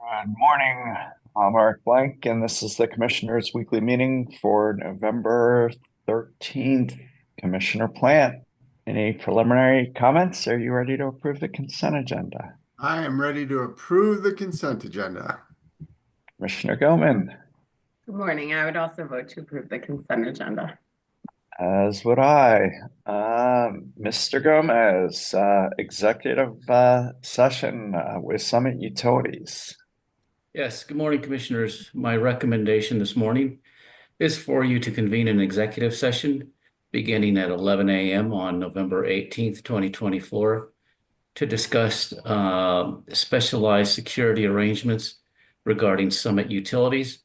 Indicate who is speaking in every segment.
Speaker 1: Good morning. I'm Eric Blank, and this is the Commissioners' Weekly Meeting for November 13th. Commissioner Plant, any preliminary comments? Are you ready to approve the consent agenda?
Speaker 2: I am ready to approve the consent agenda.
Speaker 1: Commissioner Goman,
Speaker 3: Good morning. I would also vote to approve the consent agenda.
Speaker 1: as would I. Mr. Gomez, executive session with Summit Utilities.
Speaker 4: Yes, good morning, Commissioners. My recommendation this morning is for you to convene an executive session beginning at 11 a.m. on November 18th, 2024, to discuss specialized security arrangements regarding Summit Utilities.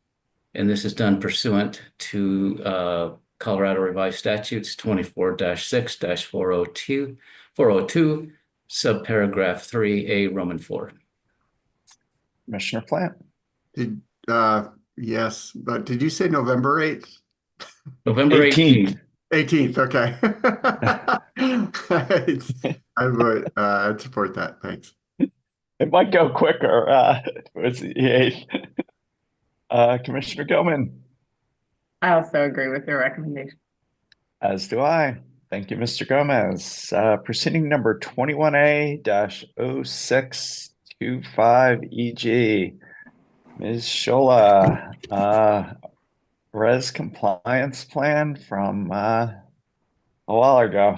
Speaker 4: And this is done pursuant to Colorado Revised Statutes 24-6-402, subparagraph 3A, Roman 4.
Speaker 1: Commissioner Plant.
Speaker 2: Yes, but did you say November 8th?
Speaker 4: November 18th.
Speaker 2: 18th, okay. I would I'd support that. Thanks.
Speaker 1: It might go quicker. It's the 8th. Commissioner Gilman.
Speaker 3: I also agree with your recommendation.
Speaker 1: As do I. Thank you, Mr. Gomez. Proceeding number 21A-0625EG. Ms. Shola, res compliance plan from a while ago.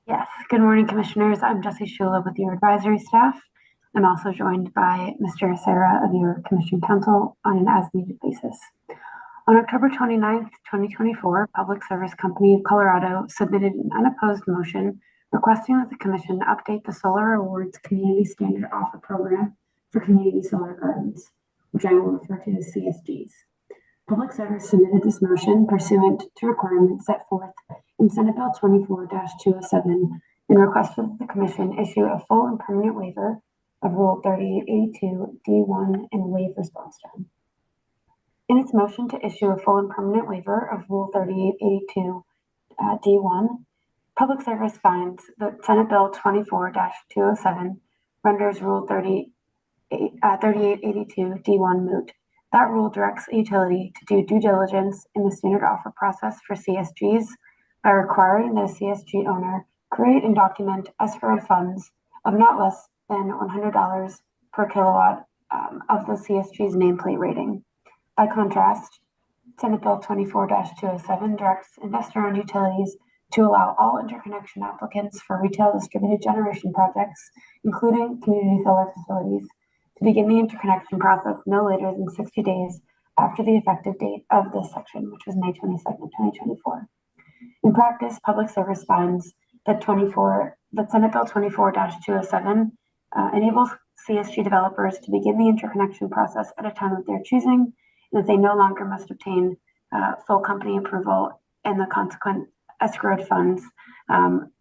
Speaker 5: Yes, good morning, Commissioners. I'm Jessie Shula with your advisory staff. I'm also joined by Mr. Sarah of your Commission Council on an as-needed basis. On October 29th, 2024, Public Service Company of Colorado submitted an unopposed motion requesting that the Commission update the Solar Awards Community Standard Offer Program for Community Solar Gardens, which I will refer to as CSGs. Public Service submitted this motion pursuant to requirements set forth in Senate Bill 24-207 and requested that the Commission issue a full and permanent waiver of Rule 3882 D1 and waive response time. In its motion to issue a full and permanent waiver of Rule 3882 D1, Public Service finds that Senate Bill 24-207 renders Rule 3882 D1 moot. That rule directs a utility to do due diligence in the standard offer process for CSGs by requiring that a CSG owner create and document escrowed funds of not less than $100 per kilowatt of the CSG's nameplate rating. By contrast, Senate Bill 24-207 directs investor-owned utilities to allow all interconnection applicants for retail distributed generation projects, including community solar facilities, to begin the interconnection process no later than 60 days after the effective date of this section, which was May 22nd, 2024. In practice, Public Service finds that Senate Bill 24-207 enables CSG developers to begin the interconnection process at a time of their choosing, and that they no longer must obtain full company approval and the consequent escrowed funds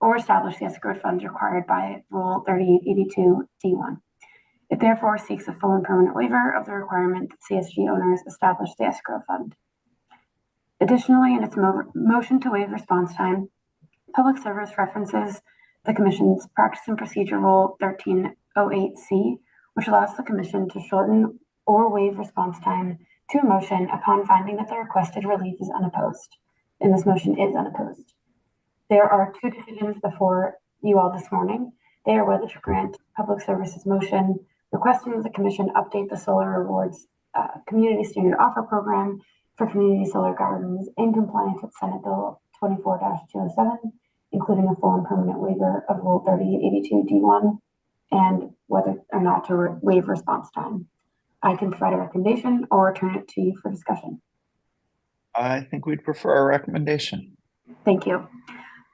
Speaker 5: or establish the escrowed funds required by Rule 3882 D1. It therefore seeks a full and permanent waiver of the requirement that CSG owners establish the escrow fund. Additionally, in its motion to waive response time, Public Service references the Commission's Practice and Procedure Rule 1308C, which allows the Commission to shorten or waive response time to a motion upon finding that the requested relief is unopposed, and this motion is unopposed. There are two decisions before you all this morning. They are whether to grant Public Service's motion requesting that the Commission update the Solar Awards Community Standard Offer Program for Community Solar Gardens in compliance with Senate Bill 24-207, including a full and permanent waiver of Rule 3882 D1, and whether or not to waive response time. I can provide a recommendation or turn it to you for discussion.
Speaker 1: I think we'd prefer a recommendation.
Speaker 5: Thank you.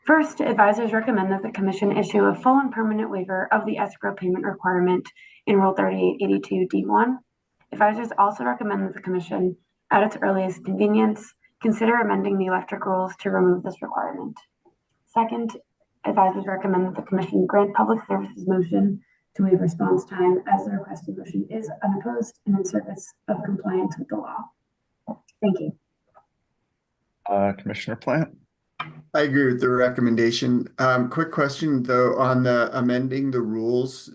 Speaker 5: First, advisors recommend that the Commission issue a full and permanent waiver of the escrow payment requirement in Rule 3882 D1. Advisors also recommend that the Commission, at its earliest convenience, consider amending the electric rules to remove this requirement. Second, advisors recommend that the Commission grant Public Service's motion to waive response time as the requested motion is unopposed and in service of compliance with the law. Thank you.
Speaker 1: Commissioner Plant.
Speaker 2: I agree with the recommendation. Quick question though on the amending the rules.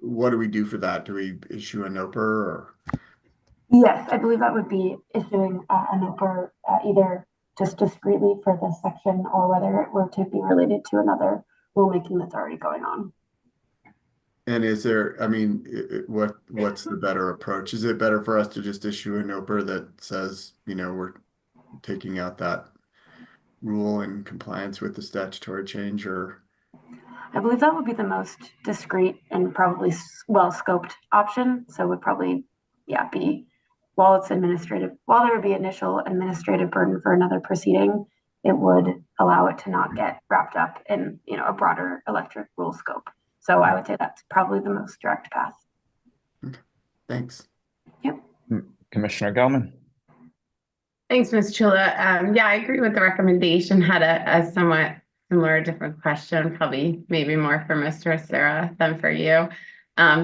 Speaker 2: what do we do for that? Do we issue a NOPR or?
Speaker 5: Yes, I believe that would be issuing a NOPR either just discreetly for this section or whether it were to be related to another rulemaking that's already going on.
Speaker 2: And is there, I mean, what's the better approach? Is it better for us to just issue a NOPR that says, we're taking out that rule in compliance with the statutory change, or?
Speaker 5: I believe that would be the most discreet and probably well scoped option. So it would probably, be while it's administrative, while there would be initial administrative burden for another proceeding, it would allow it to not get wrapped up in, a broader electric rule scope. So I would say that's probably the most direct path.
Speaker 2: Okay. Thanks.
Speaker 5: Yep.
Speaker 1: Commissioner Goman.
Speaker 3: Thanks, Ms. Chula. Yeah, I agree with the recommendation. Had a somewhat similar, different question, probably maybe more for Mr. Sarah than for you.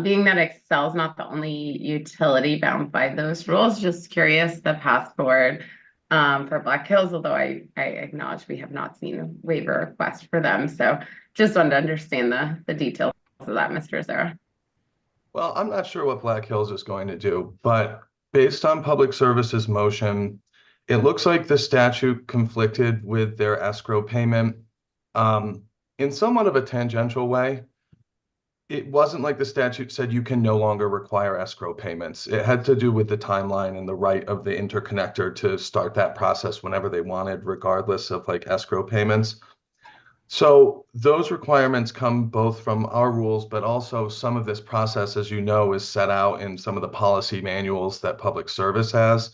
Speaker 3: Being that Excel is not the only utility bound by those rules, just curious the path forward for Black Hills, although I acknowledge we have not seen a waiver request for them. So just wanted to understand the details of that, Mr. Sarah.
Speaker 6: Well, I'm not sure what Black Hills is going to do, but based on Public Service's motion, it looks like the statute conflicted with their escrow payment in somewhat of a tangential way. It wasn't like the statute said you can no longer require escrow payments. It had to do with the timeline and the right of the interconnector to start that process whenever they wanted, regardless of like escrow payments. So those requirements come both from our rules, but also some of this process, as you know, is set out in some of the policy manuals that Public Service has.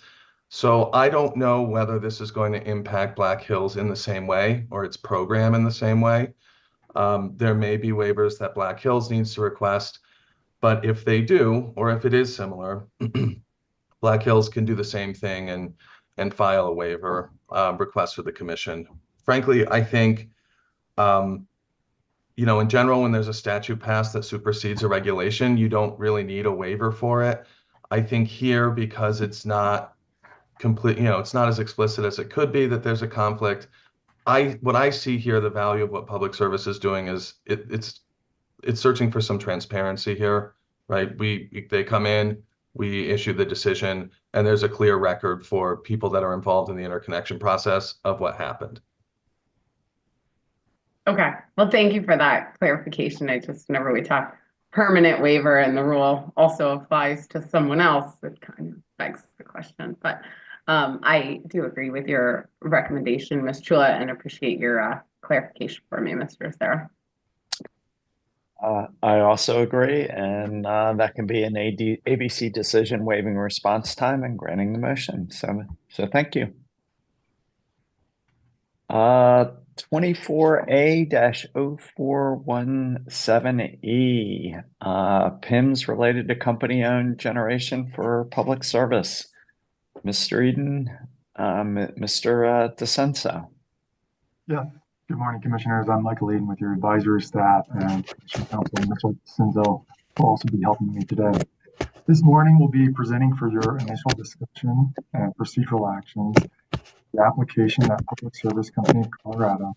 Speaker 6: So I don't know whether this is going to impact Black Hills in the same way or its program in the same way. There may be waivers that Black Hills needs to request, but if they do, or if it is similar, Black Hills can do the same thing and file a waiver request for the commission. Frankly, I think in general, when there's a statute passed that supersedes a regulation, you don't really need a waiver for it. I think here, because it's not complete, it's not as explicit as it could be that there's a conflict. What I see here, the value of what Public Service is doing is it's searching for some transparency here, right? They come in, we issue the decision, and there's a clear record for people that are involved in the interconnection process of what happened.
Speaker 3: Okay, well, thank you for that clarification. I just, whenever we talk permanent waiver and the rule also applies to someone else, it kind of begs the question. But I do agree with your recommendation, Ms. Chula, and appreciate your clarification for me, Mr. Sarah.
Speaker 1: I also agree, and that can be an ABC decision waiving response time and granting the motion. So thank you. 24A-0417E, PIMs related to company-owned generation for public service. Mr. Eden, Mr. DeCenso.
Speaker 7: Yeah. Good morning, Commissioners. I'm Michael Eden with your advisory staff, and Commissioner Counsel Mr. DeCenso will also be helping me today. This morning, we'll be presenting for your initial discussion and procedural actions the application that Public Service Company of Colorado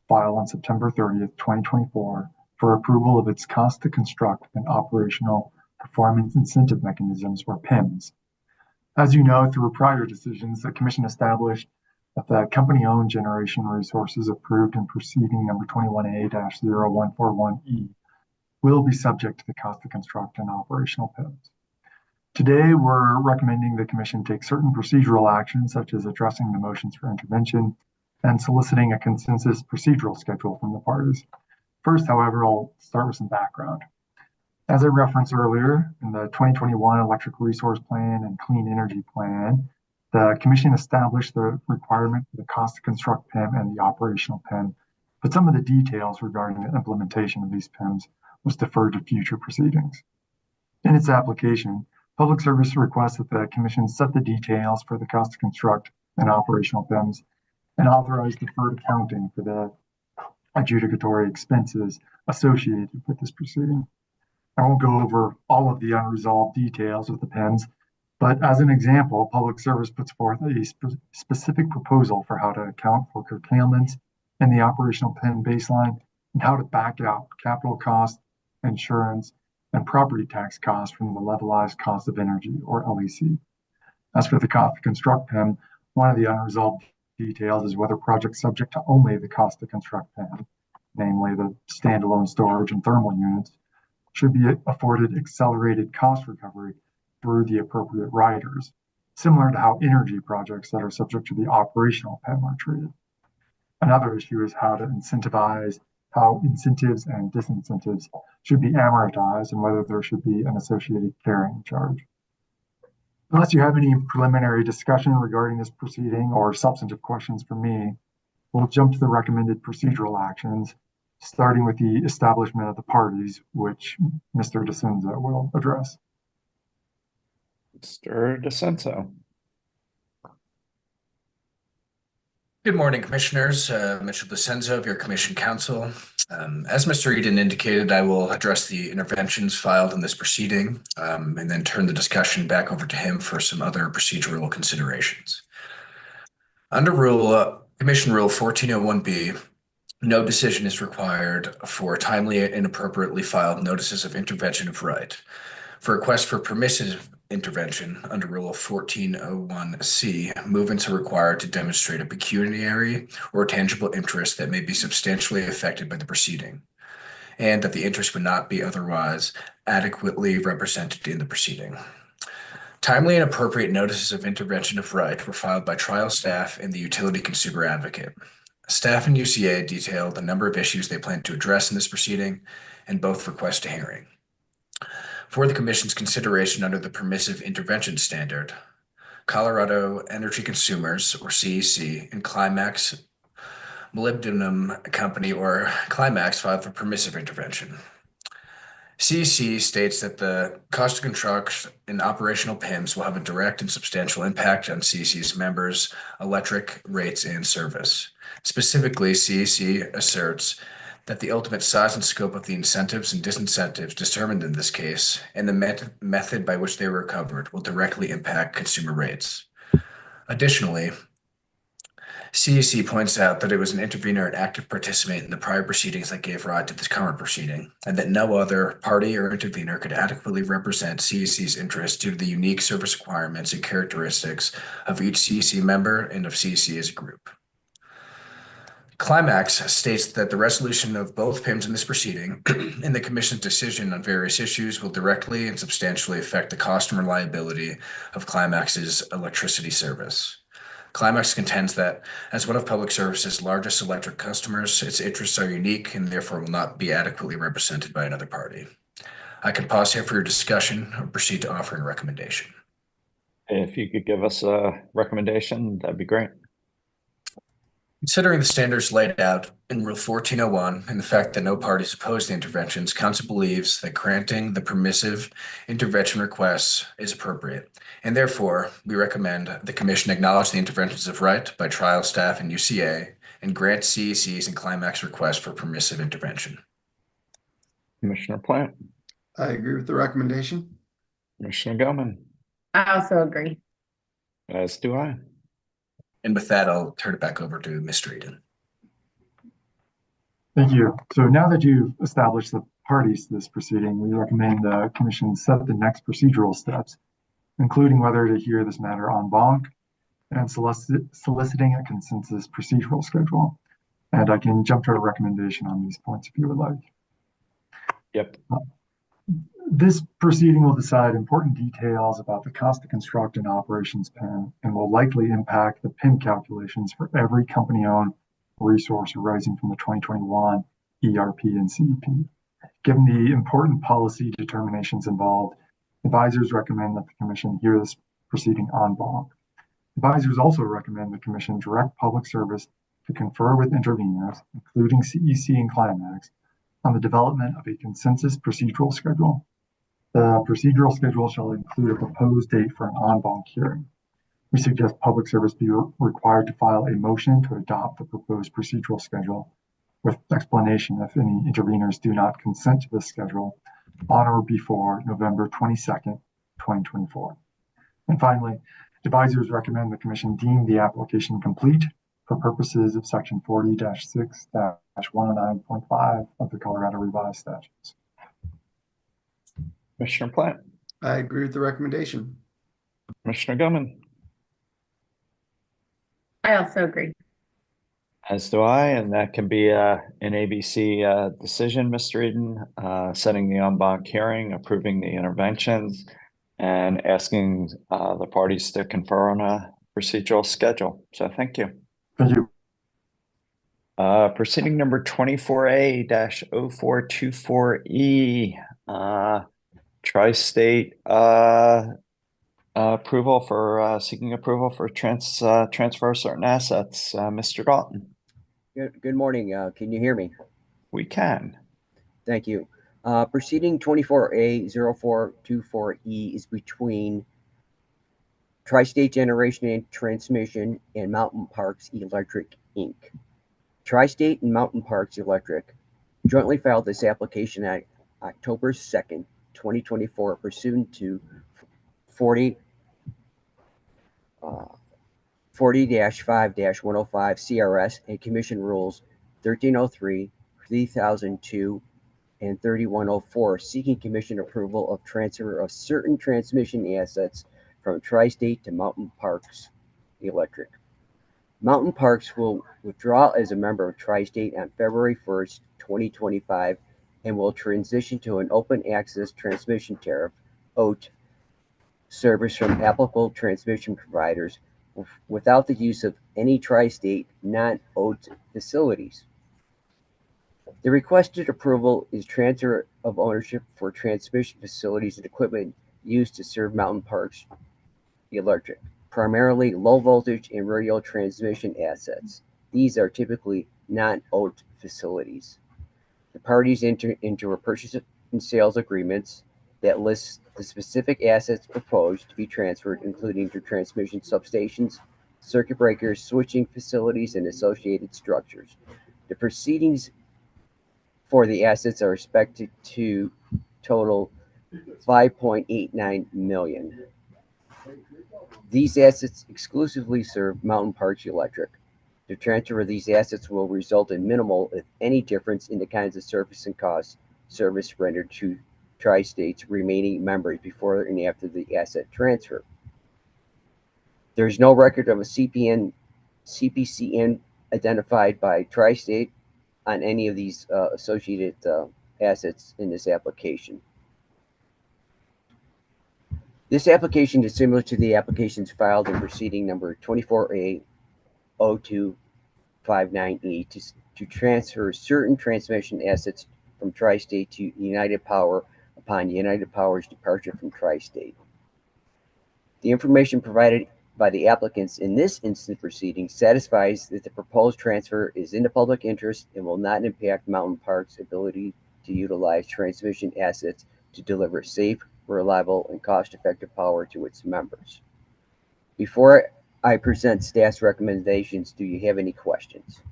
Speaker 7: filed on September 30th, 2024 for approval of its cost to construct and operational performance incentive mechanisms, or PIMs. As you know, through prior decisions, the Commission established that the company-owned generation resources approved in proceeding number 21A-0141E will be subject to the cost to construct and operational PIMs. Today, we're recommending the Commission take certain procedural actions, such as addressing the motions for intervention and soliciting a consensus procedural schedule from the parties. First, however, I'll start with some background. As I referenced earlier, in the 2021 Electric Resource Plan and Clean Energy Plan, the Commission established the requirement for the cost to construct PIM and the operational PIM, but some of the details regarding the implementation of these PIMs was deferred to future proceedings. In its application, Public Service requests that the Commission set the details for the cost to construct and operational PIMs and authorize deferred accounting for the adjudicatory expenses associated with this proceeding. I won't go over all of the unresolved details of the PIMs, but as an example, Public Service puts forth a specific proposal for how to account for curtailments in the operational PIM baseline and how to back out capital costs, insurance, and property tax costs from the levelized cost of energy, or LEC. As for the cost to construct PIM, one of the unresolved details is whether projects subject to only the cost to construct PIM, namely the standalone storage and thermal units, should be afforded accelerated cost recovery through the appropriate riders, similar to how energy projects that are subject to the operational PIM are treated. Another issue is how incentives and disincentives should be amortized and whether there should be an associated carrying charge. Unless you have any preliminary discussion regarding this proceeding or substantive questions for me, we'll jump to the recommended procedural actions, starting with the establishment of the parties, which Mr. DeCenzo will address.
Speaker 1: Mr. DeCenzo.
Speaker 8: Good morning, Commissioners. Mitchell DeCenzo of your Commission Counsel. As Mr. Eden indicated, I will address the interventions filed in this proceeding and then turn the discussion back over to him for some other procedural considerations. Under Commission Rule 1401B, no decision is required for timely and inappropriately filed notices of intervention of right. For requests for permissive intervention under Rule 1401C, movements are required to demonstrate a pecuniary or tangible interest that may be substantially affected by the proceeding, and that the interest would not be otherwise adequately represented in the proceeding. Timely and appropriate notices of intervention of right were filed by trial staff and the utility consumer advocate. Staff and UCA detailed the number of issues they plan to address in this proceeding, and both request a hearing. For the Commission's consideration under the permissive intervention standard, Colorado Energy Consumers, or CEC, and Climax Molybdenum Company, or Climax, filed for permissive intervention. CEC states that the cost of construct and operational PIMs will have a direct and substantial impact on CEC's members' electric rates and service. Specifically, CEC asserts that the ultimate size and scope of the incentives and disincentives determined in this case and the method by which they were recovered will directly impact consumer rates. Additionally, CEC points out that it was an intervener and active participant in the prior proceedings that gave rise to this current proceeding, and that no other party or intervener could adequately represent CEC's interests due to the unique service requirements and characteristics of each CEC member and of CEC as a group. Climax states that the resolution of both PIMs in this proceeding and the Commission's decision on various issues will directly and substantially affect the cost and reliability of Climax's electricity service. Climax contends that, as one of Public Service's largest electric customers, its interests are unique and therefore will not be adequately represented by another party. I can pause here for your discussion or proceed to offering a recommendation.
Speaker 1: If you could give us a recommendation, that'd be great.
Speaker 8: Considering the standards laid out in Rule 1401 and the fact that no parties oppose the interventions, Council believes that granting the permissive intervention requests is appropriate, and therefore we recommend the Commission acknowledge the interventions of right by trial staff and UCA and grant CEC's and Climax request for permissive intervention.
Speaker 1: Commissioner Plant.
Speaker 2: I agree with the recommendation.
Speaker 1: Commissioner Goman.
Speaker 3: I also agree.
Speaker 1: As do I.
Speaker 8: And with that, I'll turn it back over to Mr. Eden.
Speaker 7: Thank you. So now that you've established the parties to this proceeding, we recommend the Commission set the next procedural steps, including whether to hear this matter en banc and soliciting a consensus procedural schedule. And I can jump to a recommendation on these points if you would like.
Speaker 1: Yep.
Speaker 7: This proceeding will decide important details about the cost to construct an operations PIM and will likely impact the PIM calculations for every company-owned resource arising from the 2021 ERP and CEP. Given the important policy determinations involved, advisors recommend that the Commission hear this proceeding en banc. Advisors also recommend the Commission direct Public Service to confer with interveners, including CEC and Climax, on the development of a consensus procedural schedule. The procedural schedule shall include a proposed date for an en banc hearing. We suggest Public Service be required to file a motion to adopt the proposed procedural schedule with explanation if any interveners do not consent to this schedule on or before November 22nd, 2024. And finally, advisors recommend the Commission deem the application complete for purposes of Section 40-6-109.5 of the Colorado Revised Statutes.
Speaker 1: Commissioner Plant,
Speaker 2: I agree with the recommendation.
Speaker 1: Commissioner Gilman,
Speaker 3: I also agree.
Speaker 1: as do I, and that can be an ABC decision, Mr. Eden, setting the en banc hearing, approving the interventions, and asking the parties to confer on a procedural schedule. So thank you.
Speaker 7: Thank you.
Speaker 1: Proceeding number 24A-0424E, Tri-State approval for seeking approval for transfer of certain assets. Mr. Dalton,
Speaker 9: Good morning. Can you hear me?
Speaker 1: we can.
Speaker 9: Thank you. Proceeding 24A-0424E is between Tri-State Generation and Transmission and Mountain Parks Electric, Inc. Tri-State and Mountain Parks Electric jointly filed this application on October 2nd, 2024, pursuant to 40-5-105 CRS and Commission Rules 1303, 3002, and 3104, seeking Commission approval of transfer of certain transmission assets from Tri-State to Mountain Parks Electric. Mountain Parks will withdraw as a member of Tri-State on February 1st, 2025, and will transition to an open access transmission tariff, OAT, service from applicable transmission providers without the use of any Tri-State non-OAT facilities. The requested approval is transfer of ownership for transmission facilities and equipment used to serve Mountain Parks Electric, primarily low voltage and radio transmission assets. These are typically non-OAT facilities. The parties enter into a purchase and sales agreements that lists the specific assets proposed to be transferred, including the transmission substations, circuit breakers, switching facilities, and associated structures. The proceedings for the assets are expected to total $5.89 million. These assets exclusively serve Mountain Parks Electric. The transfer of these assets will result in minimal, if any, difference in the kinds of service and costs service rendered to Tri-State's remaining members before and after the asset transfer. There is no record of a CPCN identified by Tri-State on any of these associated assets in this application. This application is similar to the applications filed in proceeding number 24A-0259E to transfer certain transmission assets from Tri-State to United Power upon United Power's departure from Tri-State. The information provided by the applicants in this instant proceeding satisfies that the proposed transfer is in the public interest and will not impact Mountain Parks' ability to utilize transmission assets to deliver safe, reliable, and cost-effective power to its members. Before I present staff's recommendations, do you have any questions?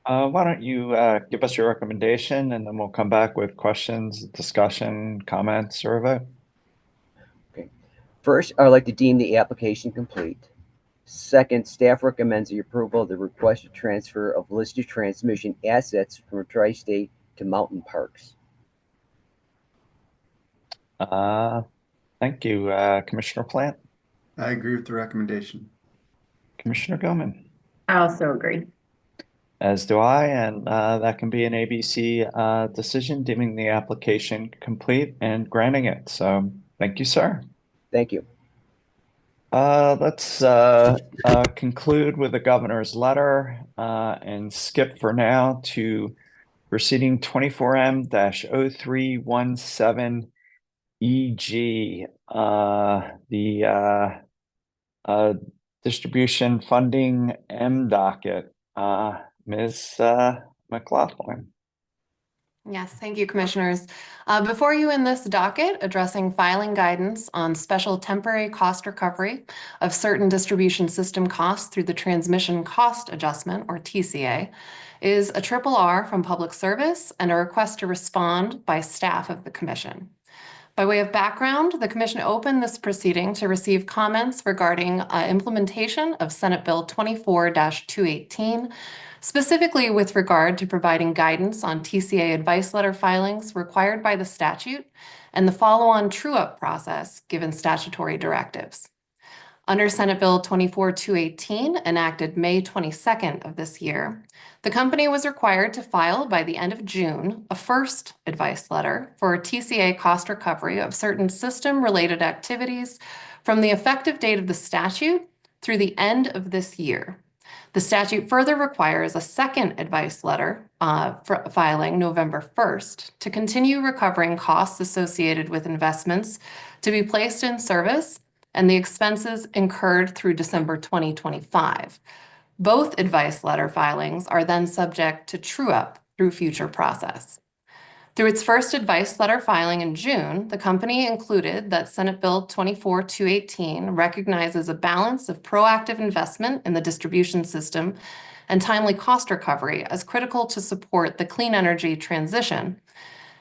Speaker 1: Why don't you give us your recommendation, and then we'll come back with questions, discussion, comments, or a vote.
Speaker 9: First, I'd like to deem the application complete. Second, staff recommends the approval of the requested transfer of listed transmission assets from Tri-State to Mountain Parks.
Speaker 1: Thank you, Commissioner Plant.
Speaker 2: I agree with the recommendation.
Speaker 1: Commissioner Gilman,
Speaker 3: I also agree.
Speaker 1: as do I, and that can be an ABC decision deeming the application complete and granting it. So thank you, sir.
Speaker 9: Thank you.
Speaker 1: Let's conclude with the governor's letter and skip for now to proceeding 24M-0317EG, the distribution funding M docket. Ms. McLaughlin.
Speaker 10: Yes, thank you, Commissioners. Before you in this docket, addressing filing guidance on special temporary cost recovery of certain distribution system costs through the Transmission Cost Adjustment, or TCA, is a triple R from Public Service and a request to respond by staff of the Commission. By way of background, the Commission opened this proceeding to receive comments regarding implementation of Senate Bill 24-218, specifically with regard to providing guidance on TCA advice letter filings required by the statute and the follow-on true-up process given statutory directives. Under Senate Bill 24-218, enacted May 22nd of this year, the company was required to file by the end of June a first advice letter for TCA cost recovery of certain system-related activities from the effective date of the statute through the end of this year. The statute further requires a second advice letter for filing November 1st to continue recovering costs associated with investments to be placed in service and the expenses incurred through December 2025. Both advice letter filings are then subject to true-up through future process. Through its first advice letter filing in June, the company included that Senate Bill 24-218 recognizes a balance of proactive investment in the distribution system and timely cost recovery as critical to support the clean energy transition,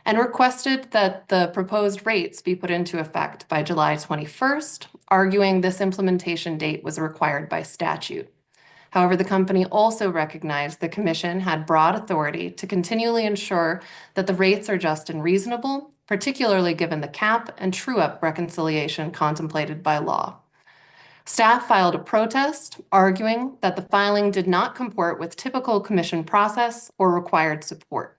Speaker 10: and requested that the proposed rates be put into effect by July 21st, arguing this implementation date was required by statute. However, the company also recognized the Commission had broad authority to continually ensure that the rates are just and reasonable, particularly given the cap and true-up reconciliation contemplated by law. Staff filed a protest, arguing that the filing did not comport with typical Commission process or required support.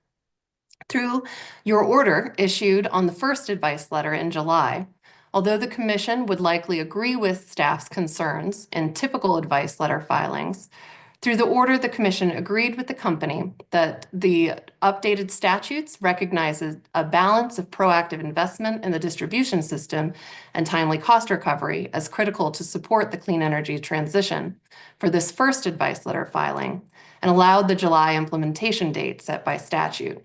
Speaker 10: Through your order issued on the first advice letter in July, although the Commission would likely agree with staff's concerns in typical advice letter filings, through the order, the Commission agreed with the company that the updated statutes recognizes a balance of proactive investment in the distribution system and timely cost recovery as critical to support the clean energy transition for this first advice letter filing, and allowed the July implementation date set by statute.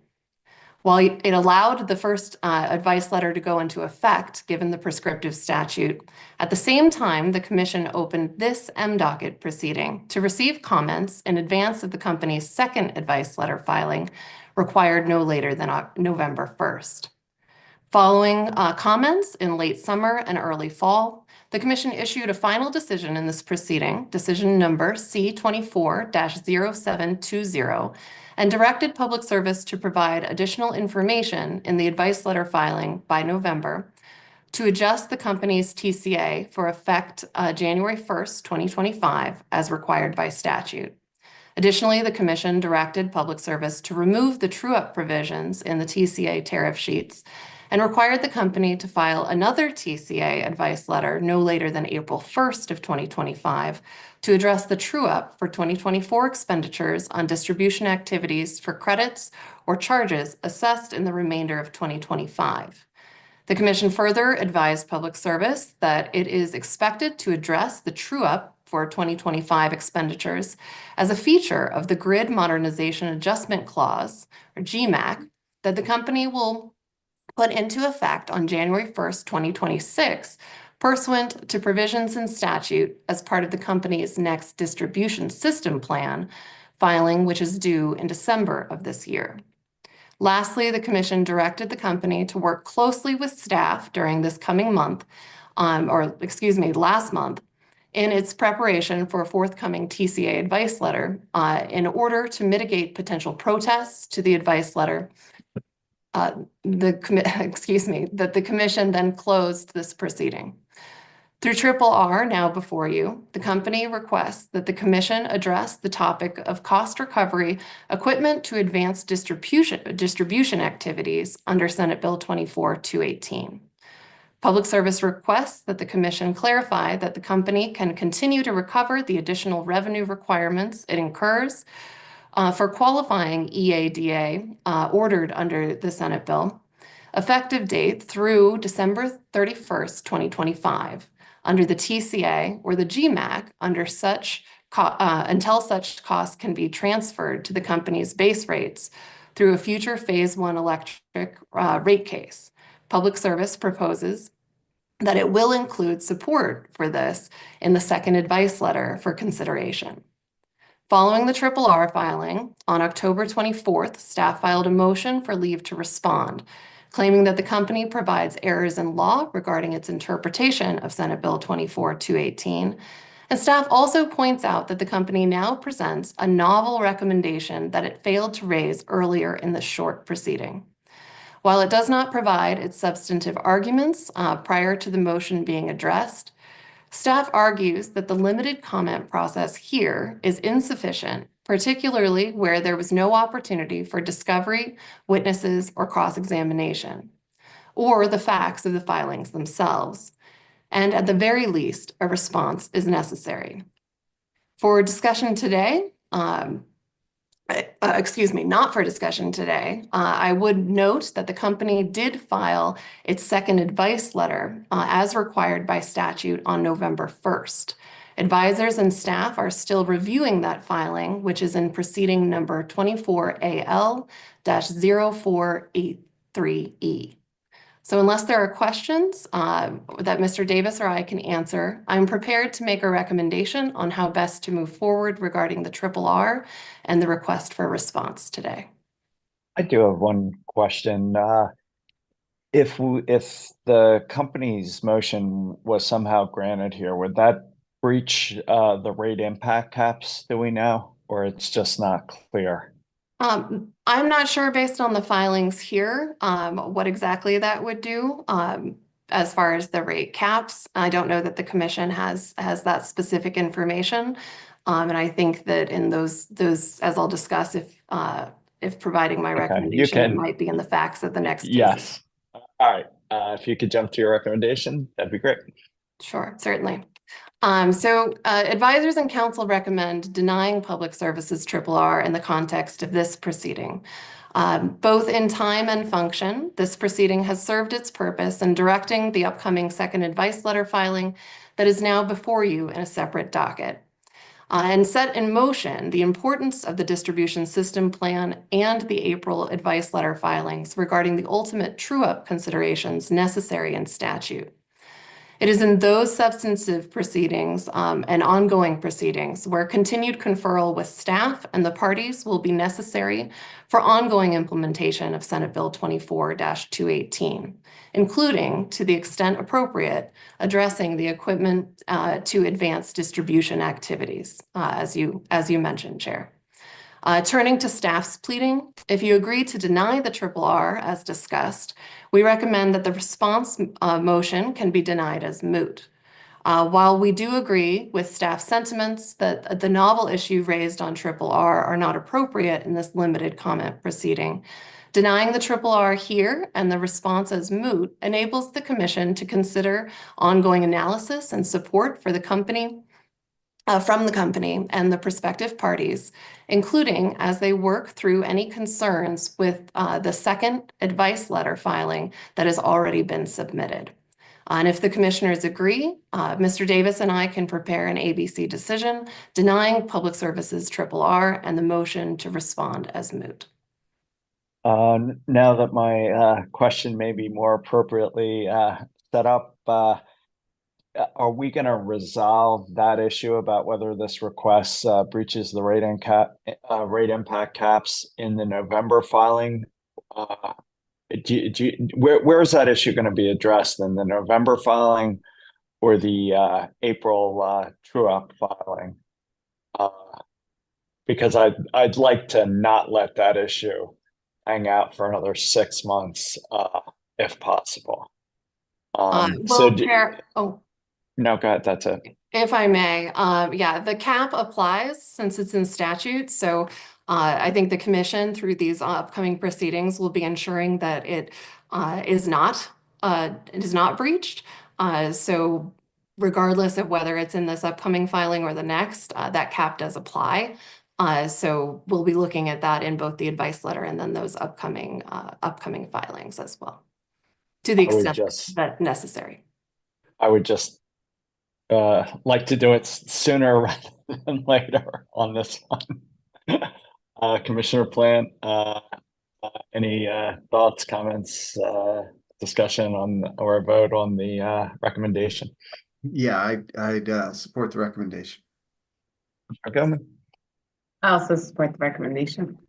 Speaker 10: While it allowed the first advice letter to go into effect, given the prescriptive statute, at the same time, the Commission opened this M-docket proceeding to receive comments in advance of the company's second advice letter filing, required no later than November 1st. Following comments in late summer and early fall, the Commission issued a final decision in this proceeding, decision number C24-0720, and directed Public Service to provide additional information in the advice letter filing by November to adjust the company's TCA for effect January 1st, 2025, as required by statute. Additionally, the Commission directed Public Service to remove the true-up provisions in the TCA tariff sheets and required the company to file another TCA advice letter no later than April 1st of 2025 to address the true-up for 2024 expenditures on distribution activities for credits or charges assessed in the remainder of 2025. The Commission further advised Public Service that it is expected to address the true-up for 2025 expenditures as a feature of the Grid Modernization Adjustment Clause, or GMAC, that the company will put into effect on January 1st, 2026, pursuant to provisions in statute as part of the company's next distribution system plan filing, which is due in December of this year. Lastly, the Commission directed the company to work closely with staff during this coming month, last month, in its preparation for a forthcoming TCA advice letter in order to mitigate potential protests to the advice letter. That the Commission then closed this proceeding. Through RRR now before you, the company requests that the Commission address the topic of cost recovery equipment to advance distribution activities under Senate Bill 24-218. Public Service requests that the Commission clarify that the company can continue to recover the additional revenue requirements it incurs for qualifying EADA ordered under the Senate bill, effective date through December 31st, 2025, under the TCA or the GMAC until such costs can be transferred to the company's base rates through a future Phase 1 electric rate case. Public Service proposes that it will include support for this in the second advice letter for consideration. Following the RRR filing, on October 24th, staff filed a motion for leave to respond, claiming that the company provides errors in law regarding its interpretation of Senate Bill 24-218. And staff also points out that the company now presents a novel recommendation that it failed to raise earlier in the short proceeding. While it does not provide its substantive arguments prior to the motion being addressed, staff argues that the limited comment process here is insufficient, particularly where there was no opportunity for discovery, witnesses, or cross-examination, or the facts of the filings themselves. And at the very least, a response is necessary. For discussion today, not for discussion today, I would note that the company did file its second advice letter as required by statute on November 1st. Advisors and staff are still reviewing that filing, which is in proceeding number 24AL-0483E. So unless there are questions that Mr. Davis or I can answer, I'm prepared to make a recommendation on how best to move forward regarding the RRR and the request for response today.
Speaker 1: I do have one question. If the company's motion was somehow granted here, would that breach the rate impact caps, do we know, or it's just not clear?
Speaker 10: I'm not sure based on the filings here what exactly that would do as far as the rate caps. I don't know that the commission has that specific information. And I think that in those as I'll discuss if providing my recommendation, it might be in the facts of the next case.
Speaker 1: Yes. All right. If you could jump to your recommendation, that'd be great.
Speaker 10: Sure, certainly. Advisors and counsel recommend denying public services RRR in the context of this proceeding. Both in time and function, this proceeding has served its purpose in directing the upcoming second advice letter filing that is now before you in a separate docket. And set in motion the importance of the distribution system plan and the April advice letter filings regarding the ultimate true-up considerations necessary in statute. It is in those substantive proceedings and ongoing proceedings where continued conferral with staff and the parties will be necessary for ongoing implementation of Senate Bill 24-218, including, to the extent appropriate, addressing the equipment to advance distribution activities, as you mentioned, Chair. Turning to staff's pleading, if you agree to deny the RRR as discussed, we recommend that the response motion can be denied as moot. While we do agree with staff sentiments that the novel issue raised on RRR are not appropriate in this limited comment proceeding, denying the RRR here and the response as moot enables the commission to consider ongoing analysis and support for the company from the company and the prospective parties, including as they work through any concerns with the second advice letter filing that has already been submitted. And if the commissioners agree, Mr. Davis and I can prepare an ABC decision denying public services RRR and the motion to respond as moot.
Speaker 1: Now that my question may be more appropriately set up, are we going to resolve that issue about whether this request breaches the rate impact caps in the November filing? Where is that issue going to be addressed, in the November filing or the April true-up filing? Because I'd like to not let that issue hang out for another 6 months, if possible. No, go ahead. That's it.
Speaker 10: If I may, yeah, the cap applies since it's in statute. So I think the commission through these upcoming proceedings will be ensuring that it is not breached. So regardless of whether it's in this upcoming filing or the next, that cap does apply. So we'll be looking at that in both the advice letter and then those upcoming filings as well, to the extent that's necessary.
Speaker 1: I would just like to do it sooner rather than later on this one. Commissioner Plant, any thoughts, comments, discussion on or a vote on the recommendation?
Speaker 2: Yeah, I'd support the recommendation.
Speaker 1: Okay.
Speaker 3: I also support the recommendation.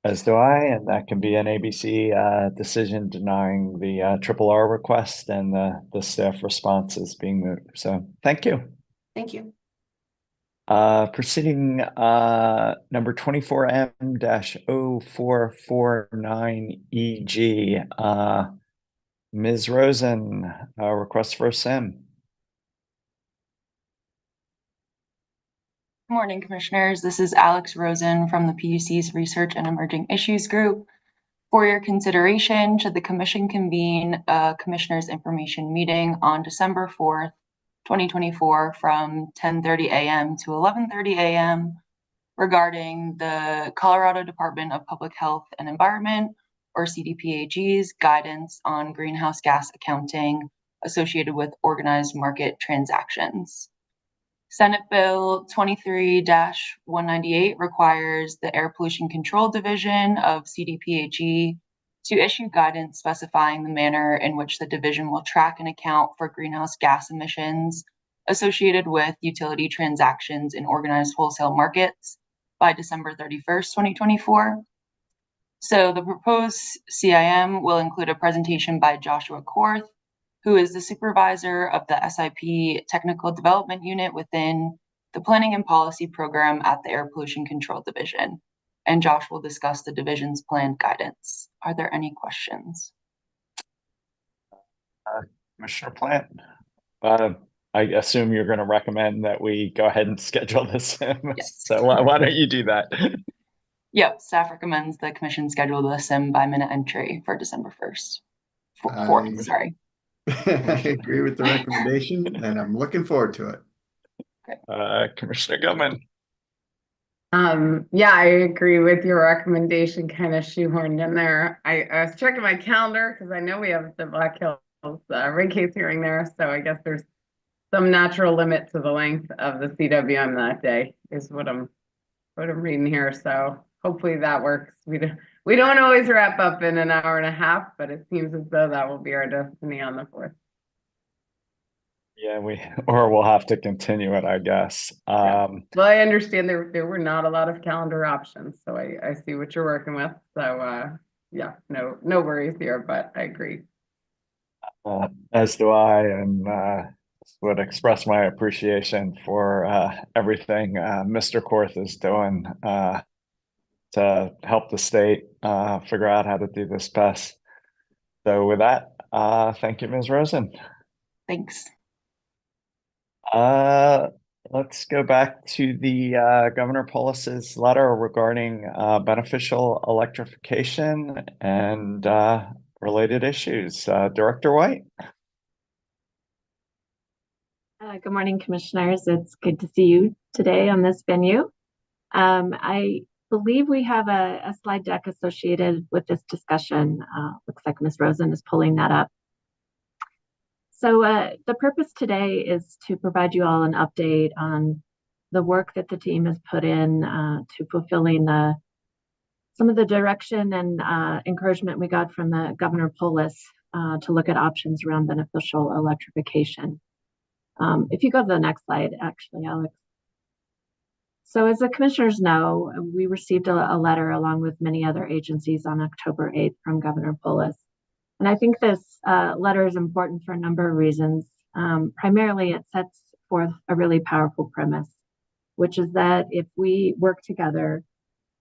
Speaker 1: As do I, and that can be an ABC decision denying the triple R request, and the staff response is being moved. So thank you.
Speaker 10: Thank you.
Speaker 1: Proceeding number 24M-0449 EG. Ms. Rosen, request for a SIM.
Speaker 11: Good morning, Commissioners. This is Alex Rosen from the PUC's Research and Emerging Issues Group. For your consideration, should the Commission convene a Commissioners' Information Meeting on December 4th, 2024 from 10:30 a.m. to 11:30 a.m. regarding the Colorado Department of Public Health and Environment, or CDPHE's, guidance on greenhouse gas accounting associated with organized market transactions. Senate Bill 23-198 requires the Air Pollution Control Division of CDPHE to issue guidance specifying the manner in which the division will track and account for greenhouse gas emissions associated with utility transactions in organized wholesale markets by December 31st, 2024. So the proposed CIM will include a presentation by Joshua Korth, who is the supervisor of the SIP Technical Development Unit within the Planning and Policy Program at the Air Pollution Control Division. And Josh will discuss the division's planned guidance. Are there any questions?
Speaker 1: Commissioner Plant, I assume you're going to recommend that we go ahead and schedule the SIM.
Speaker 11: Yes.
Speaker 1: So why don't you do that?
Speaker 11: Yep, staff recommends the Commission schedule the SIM by minute entry for December 1st. 4th, sorry.
Speaker 2: I agree with the recommendation, and I'm looking forward to it.
Speaker 1: Commissioner Gilman.
Speaker 3: Yeah, I agree with your recommendation, kind of shoehorned in there. I was checking my calendar because I know we have the Black Hills rate case hearing there, so I guess there's some natural limit to the length of the CWM that day, is what I'm reading here. So hopefully that works. We don't always wrap up in an hour and a half, but it seems as though that will be our destiny on the 4th.
Speaker 1: Yeah, we'll have to continue it, I guess.
Speaker 3: Well, I understand there were not a lot of calendar options, so I see what you're working with. So yeah, no worries here, but I agree.
Speaker 1: As do I, and would express my appreciation for everything Mr. Korth is doing to help the state figure out how to do this best. So with that, thank you, Ms. Rosen.
Speaker 11: Thanks.
Speaker 1: Let's go back to the Governor Polis's letter regarding beneficial electrification and related issues. Director White.
Speaker 12: Good morning, Commissioners. It's good to see you today on this venue. I believe we have a slide deck associated with this discussion. Looks like Ms. Rosen is pulling that up. So the purpose today is to provide you all an update on the work that the team has put in to fulfilling some of the direction and encouragement we got from the Governor Polis to look at options around beneficial electrification. If you go to the next slide, actually, Alex. So as the commissioners know, we received a letter along with many other agencies on October 8th from Governor Polis. And I think this letter is important for a number of reasons. Primarily, it sets forth a really powerful premise, which is that if we work together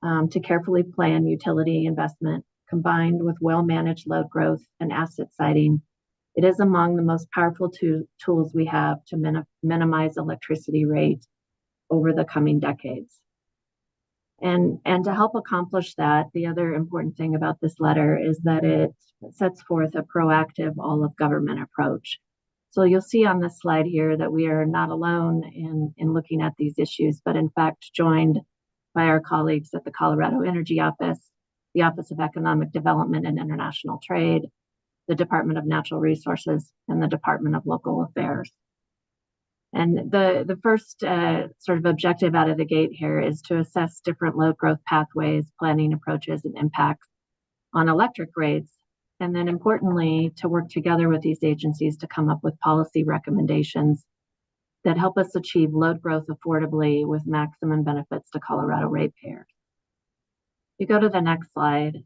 Speaker 12: to carefully plan utility investment combined with well-managed load growth and asset siting, it is among the most powerful tools we have to minimize electricity rates over the coming decades. And to help accomplish that, the other important thing about this letter is that it sets forth a proactive all-of-government approach. So you'll see on this slide here that we are not alone in looking at these issues, but in fact joined by our colleagues at the Colorado Energy Office, the Office of Economic Development and International Trade, the Department of Natural Resources, and the Department of Local Affairs. And the first sort of objective out of the gate here is to assess different load growth pathways, planning approaches, and impacts on electric rates. And then importantly, to work together with these agencies to come up with policy recommendations that help us achieve load growth affordably with maximum benefits to Colorado ratepayers. You go to the next slide.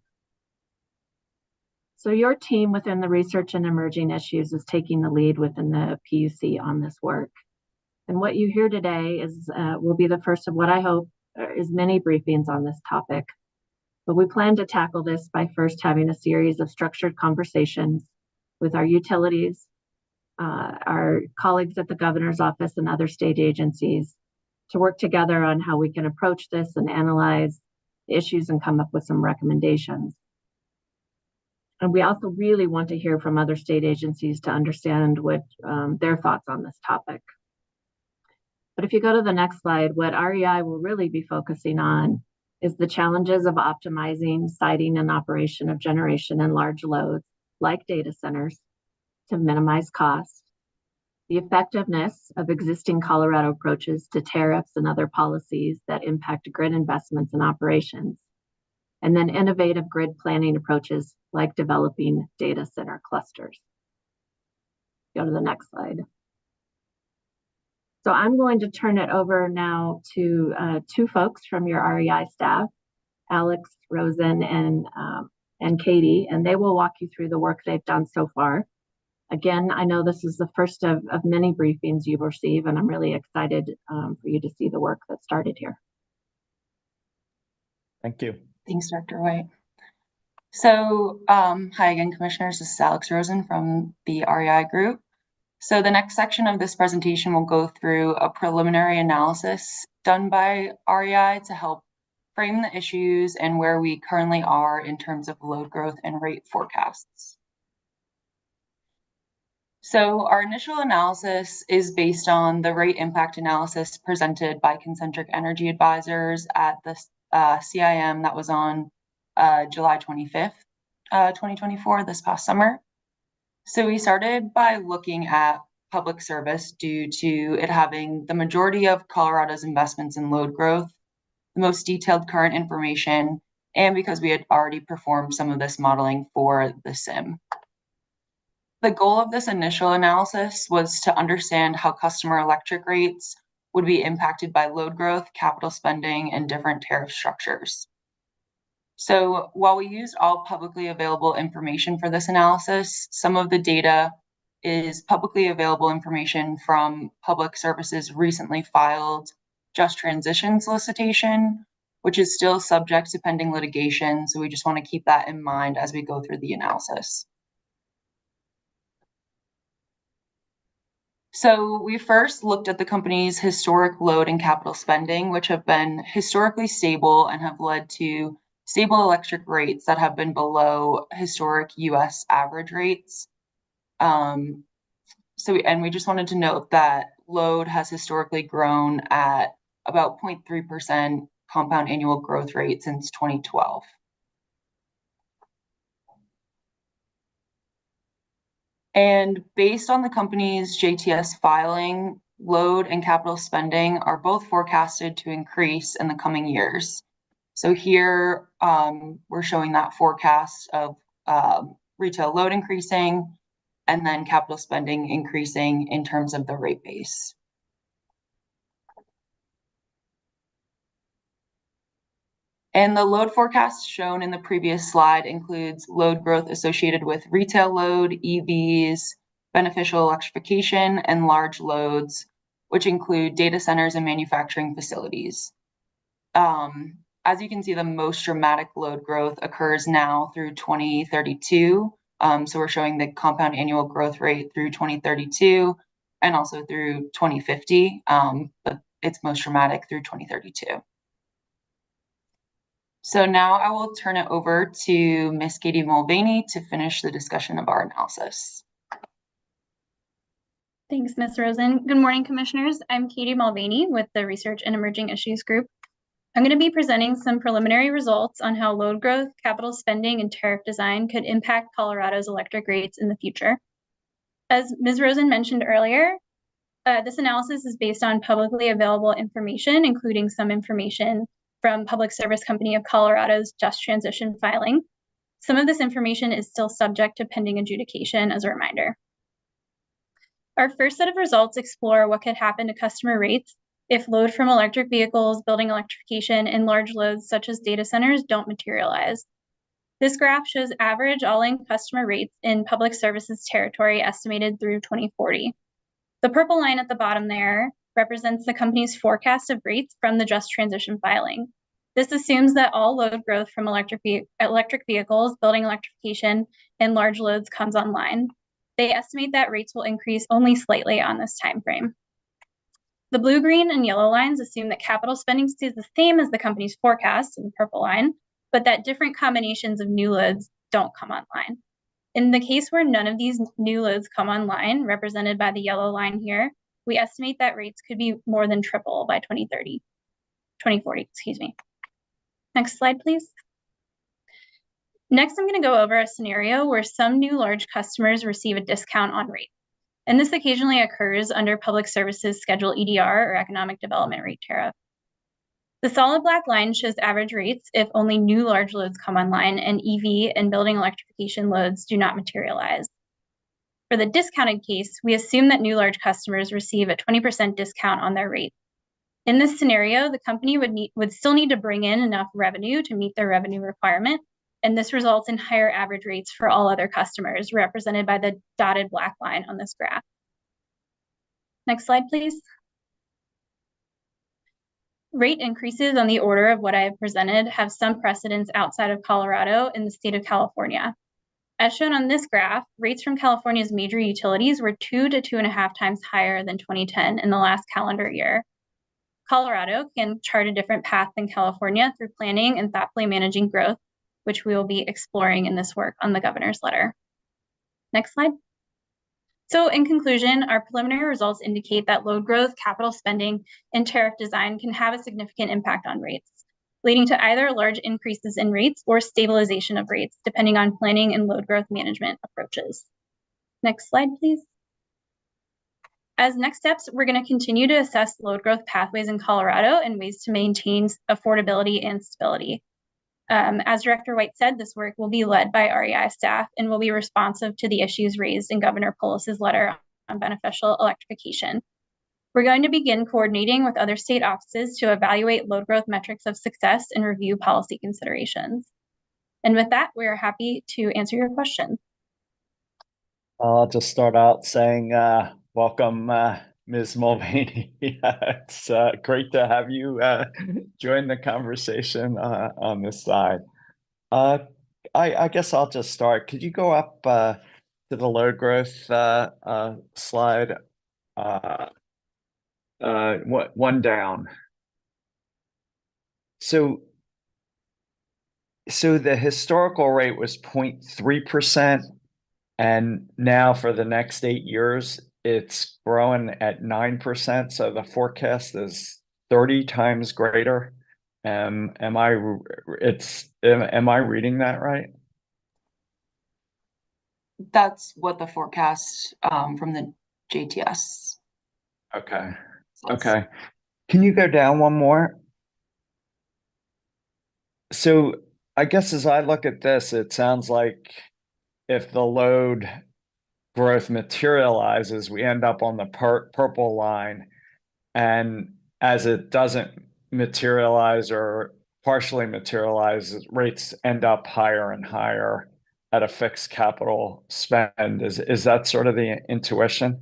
Speaker 12: So your team within the research and emerging issues is taking the lead within the PUC on this work. And what you hear today is will be the first of what I hope is many briefings on this topic. But we plan to tackle this by first having a series of structured conversations with our utilities, our colleagues at the governor's office and other state agencies to work together on how we can approach this and analyze the issues and come up with some recommendations. And we also really want to hear from other state agencies to understand what their thoughts on this topic. But if you go to the next slide, what REI will really be focusing on is the challenges of optimizing siting and operation of generation and large loads like data centers to minimize costs, the effectiveness of existing Colorado approaches to tariffs and other policies that impact grid investments and operations, and then innovative grid planning approaches like developing data center clusters. Go to the next slide. So I'm going to turn it over now to two folks from your REI staff, Alex Rosen and Katie, and they will walk you through the work they've done so far. Again, I know this is the first of many briefings you receive, and I'm really excited for you to see the work that started here.
Speaker 1: Thank you.
Speaker 11: Thanks, Dr. White. So, hi again, commissioners. This is Alex Rosen from the REI group. So the next section of this presentation will go through a preliminary analysis done by REI to help frame the issues and where we currently are in terms of load growth and rate forecasts. So our initial analysis is based on the rate impact analysis presented by Concentric Energy Advisors at the CIM that was on July 25th, 2024, this past summer. So we started by looking at public service due to it having the majority of Colorado's investments in load growth, the most detailed current information, and because we had already performed some of this modeling for the CIM. The goal of this initial analysis was to understand how customer electric rates would be impacted by load growth, capital spending, and different tariff structures. So while we used all publicly available information for this analysis, some of the data is publicly available information from Public Service's recently filed Just Transition solicitation, which is still subject to pending litigation. So we just want to keep that in mind as we go through the analysis. So we first looked at the company's historic load and capital spending, which have been historically stable and have led to stable electric rates that have been below historic US average rates. We just wanted to note that load has historically grown at about 0.3% compound annual growth rate since 2012. And based on the company's JTS filing, load and capital spending are both forecasted to increase in the coming years. So here we're showing that forecast of retail load increasing and then capital spending increasing in terms of the rate base. And the load forecast shown in the previous slide includes load growth associated with retail load, EVs, beneficial electrification, and large loads, which include data centers and manufacturing facilities. As you can see, the most dramatic load growth occurs now through 2032. So we're showing the compound annual growth rate through 2032 and also through 2050, but it's most dramatic through 2032. So now I will turn it over to Ms. Katie Mulvaney to finish the discussion of our analysis.
Speaker 13: Thanks, Ms. Rosen. Good morning, commissioners. I'm Katie Mulvaney with the Research and Emerging Issues Group. I'm going to be presenting some preliminary results on how load growth, capital spending, and tariff design could impact Colorado's electric rates in the future. As Ms. Rosen mentioned earlier, this analysis is based on publicly available information, including some information from Public Service Company of Colorado's Just Transition filing. Some of this information is still subject to pending adjudication as a reminder. Our first set of results explore what could happen to customer rates if load from electric vehicles, building electrification, and large loads such as data centers don't materialize. This graph shows average all-in customer rates in public services territory estimated through 2040. The purple line at the bottom there represents the company's forecast of rates from the Just Transition filing. This assumes that all load growth from electric vehicles, building electrification, and large loads comes online. They estimate that rates will increase only slightly on this time frame. The blue, green, and yellow lines assume that capital spending stays the same as the company's forecast in the purple line, but that different combinations of new loads don't come online. In the case where none of these new loads come online, represented by the yellow line here, we estimate that rates could be more than triple by 2040, excuse me. Next slide, please. Next, I'm going to go over a scenario where some new large customers receive a discount on rate. And this occasionally occurs under Public Services Schedule EDR or Economic Development Rate Tariff. The solid black line shows average rates if only new large loads come online and EV and building electrification loads do not materialize. For the discounted case, we assume that new large customers receive a 20% discount on their rate. In this scenario, the company would still need to bring in enough revenue to meet their revenue requirement, and this results in higher average rates for all other customers, represented by the dotted black line on this graph. Next slide, please. Rate increases on the order of what I have presented have some precedence outside of Colorado in the state of California. As shown on this graph, rates from California's major utilities were 2 to 2.5 times higher than 2010 in the last calendar year. Colorado can chart a different path than California through planning and thoughtfully managing growth, which we will be exploring in this work on the governor's letter. Next slide. So in conclusion, our preliminary results indicate that load growth, capital spending, and tariff design can have a significant impact on rates, leading to either large increases in rates or stabilization of rates, depending on planning and load growth management approaches. Next slide, please. As next steps, we're going to continue to assess load growth pathways in Colorado and ways to maintain affordability and stability. As Director White said, this work will be led by REI staff and will be responsive to the issues raised in Governor Polis's letter on beneficial electrification. We're going to begin coordinating with other state offices to evaluate load growth metrics of success and review policy considerations. And with that, we're happy to answer your questions.
Speaker 1: I'll just start out saying welcome, Ms. Mulvaney. It's great to have you join the conversation on this side. I guess I'll just start. Could you go up to the load growth slide? One down. So the historical rate was 0.3%, and now for the next 8 years, it's growing at 9%. So the forecast is 30 times greater. Am I reading that right?
Speaker 11: That's what the forecast from the JTS.
Speaker 1: Okay. Okay. Can you go down one more? So I guess as I look at this, it sounds like if the load growth materializes, we end up on the purple line. And as it doesn't materialize or partially materialize, rates end up higher and higher at a fixed capital spend. Is that sort of the intuition?